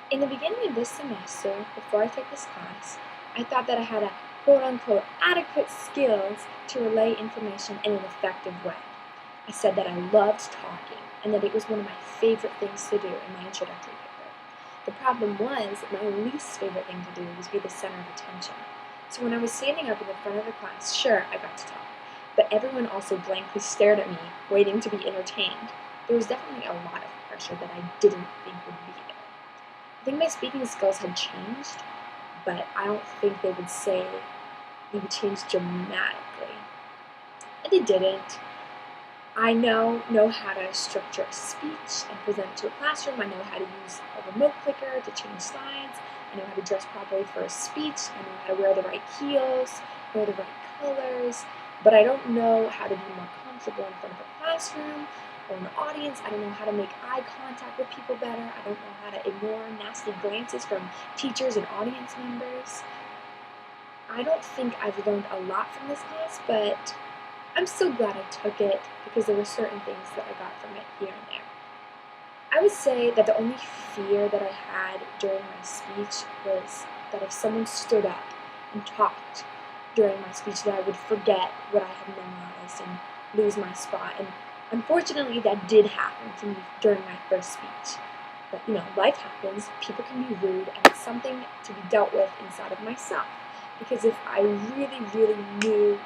In the beginning of this semester, before I took this class, I thought that I had a quote-unquote adequate skills to relay information in an effective way. I said that I loved talking and that it was one of my favorite things to do in my introductory paper. The problem was that my least favorite thing to do was be the center of attention. So when I was standing up in the front of the class, sure, I got to talk, but everyone also blankly stared at me, waiting to be entertained. There was definitely a lot of pressure that I didn't think would be there. I think my speaking skills had changed, but I don't think they would say they would change dramatically. And they didn't. I know how to structure a speech and present it to a classroom. I know how to use a remote clicker to change slides. I know how to dress properly for a speech. I know how to wear the right heels, wear the right colors, but I don't know how to be more comfortable in front of a classroom or an audience. I don't know how to make eye contact with people better. I don't know how to ignore nasty glances from teachers and audience members. I don't think I've learned a lot from this class, but I'm so glad I took it because there were certain things that I got from it here and there. I would say that the only fear that I had during my speech was that if someone stood up and talked during my speech, that I would forget what I had memorized and lose my spot. And unfortunately, that did happen to me during my first speech. But life happens, people can be rude, and it's something to be dealt with inside of myself. Because if I really, really knew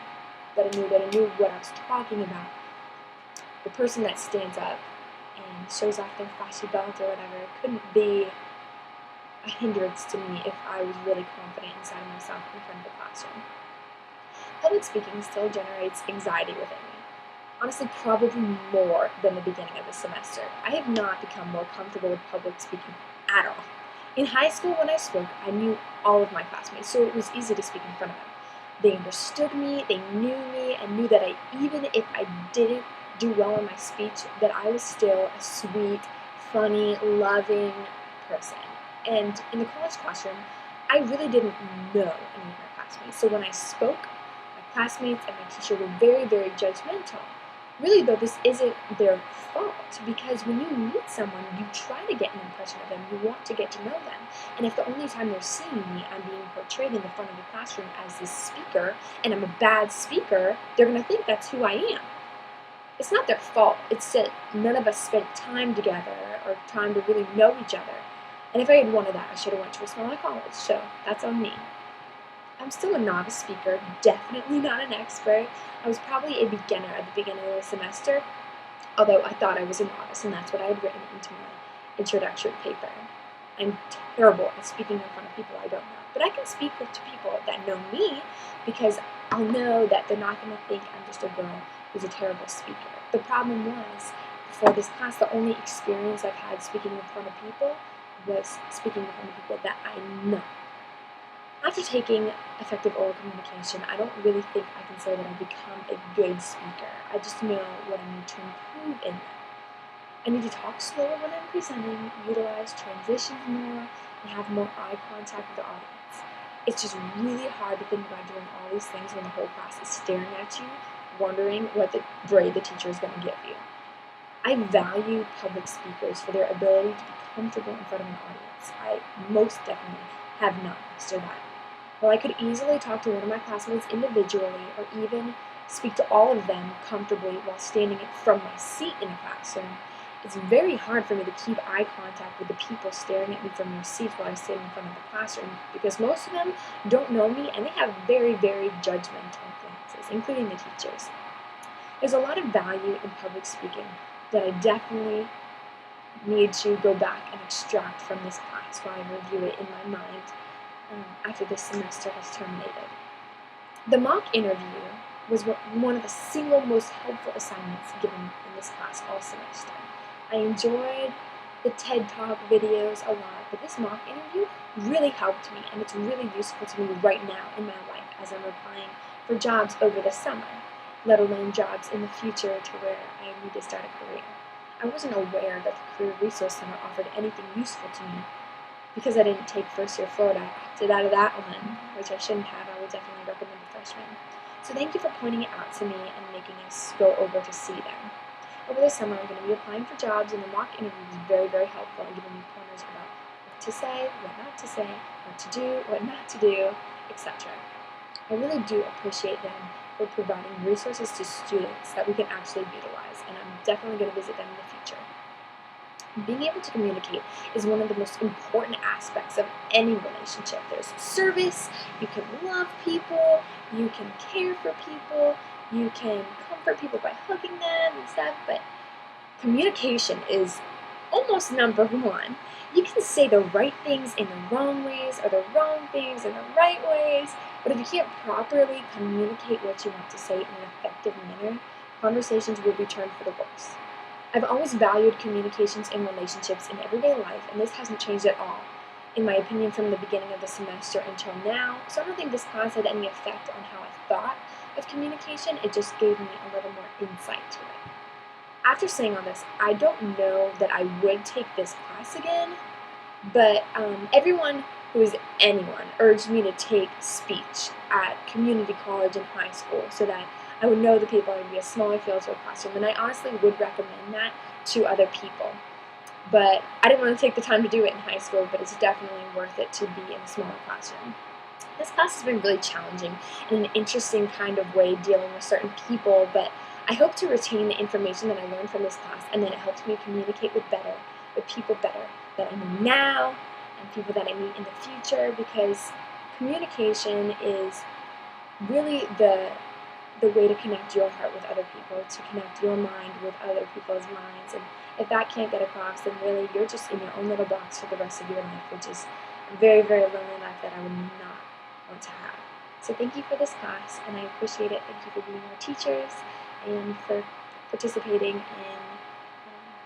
that I knew what I was talking about, the person that stands up and shows off their flashy belt or whatever couldn't be a hindrance to me if I was really confident inside of myself in front of the classroom. Public speaking still generates anxiety within me. Honestly, probably more than the beginning of the semester. I have not become more comfortable with public speaking at all. In high school, when I spoke, I knew all of my classmates, so it was easy to speak in front of them. They understood me, they knew me, and knew that even if I didn't do well in my speech, that I was still a sweet, funny, loving person. And in the college classroom, I really didn't know any of my classmates. So when I spoke, my classmates and my teacher were very, very judgmental. Really, though, this isn't their fault, because when you meet someone, you try to get an impression of them, you want to get to know them. And if the only time they're seeing me, I'm being portrayed in the front of the classroom as this speaker, and I'm a bad speaker, they're going to think that's who I am. It's not their fault, it's that none of us spent time together or time to really know each other. And if I had wanted that, I should have went to a smaller college, so that's on me. I'm still a novice speaker, definitely not an expert. I was probably a beginner at the beginning of the semester, although I thought I was a novice, and that's what I had written into my introductory paper. I'm terrible at speaking in front of people I don't know, but I can speak to people that know me because I'll know that they're not going to think I'm just a girl who's a terrible speaker. The problem was, before this class, the only experience I've had speaking in front of people was speaking in front of people that I know. After taking effective oral communication, I don't really think I can say that I've become a good speaker. I just know what I need to improve in them. I need to talk slower when I'm presenting, utilize transitions more, and have more eye contact with the audience. It's just really hard to think about doing all these things when the whole class is staring at you, wondering what the grade the teacher is going to give you. I value public speakers for their ability to be comfortable in front of an audience. I most definitely have not mastered that. While I could easily talk to one of my classmates individually or even speak to all of them comfortably while standing from my seat in a classroom, it's very hard for me to keep eye contact with the people staring at me from their seats while I stand in front of the classroom because most of them don't know me and they have very, very judgmental glances, including the teachers. There's a lot of value in public speaking that I definitely need to go back and extract from this class while I review it in my mind after this semester has terminated. The mock interview was one of the single most helpful assignments given in this class all semester. I enjoyed the TED Talk videos a lot, but this mock interview really helped me, and it's really useful to me right now in my life as I'm applying for jobs over the summer, let alone jobs in the future to where I need to start a career. I wasn't aware that the Career Resource Center offered anything useful to me because I didn't take first year Florida. I opted out of that one, which I shouldn't have. I would definitely recommend the freshmen. So thank you for pointing it out to me and making us go over to see them. Over the summer, I'm going to be applying for jobs, and the mock interview was very, very helpful in giving me pointers about to say, what not to say, what to do, what not to do, etc. I really do appreciate them for providing resources to students that we can actually utilize, and I'm definitely going to visit them in the future. Being able to communicate is one of the most important aspects of any relationship. There's service, you can love people, you can care for people, you can comfort people by hugging them and stuff, but communication is almost number one. You can say the right things in the wrong ways or the wrong things in the right ways, but if you can't properly communicate what you want to say in an effective manner, conversations will be turned for the worse. I've always valued communications in relationships in everyday life, and this hasn't changed at all, in my opinion, from the beginning of the semester until now. So I don't think this class had any effect on how I thought of communication. It just gave me a little more insight to it. After saying all this, I don't know that I would take this class again, but anyone urged me to take speech at community college and high school so that I would know the people. It would be a smaller field to a classroom, and I honestly would recommend that to other people. But I didn't want to take the time to do it in high school, but it's definitely worth it to be in a smaller classroom. This class has been really challenging in an interesting kind of way, dealing with certain people, but I hope to retain the information that I learned from this class, and then it helps me communicate with people better that I know now and people that I meet in the future, because communication is really the way to connect your heart with other people, to connect your mind with other people's minds. And if that can't get across, then really you're just in your own little box for the rest of your life, which is a very, very lonely life that I would not want to have. So thank you for this class, and I appreciate it. Thank you for being our teachers and for participating in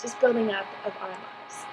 just building up of our lives.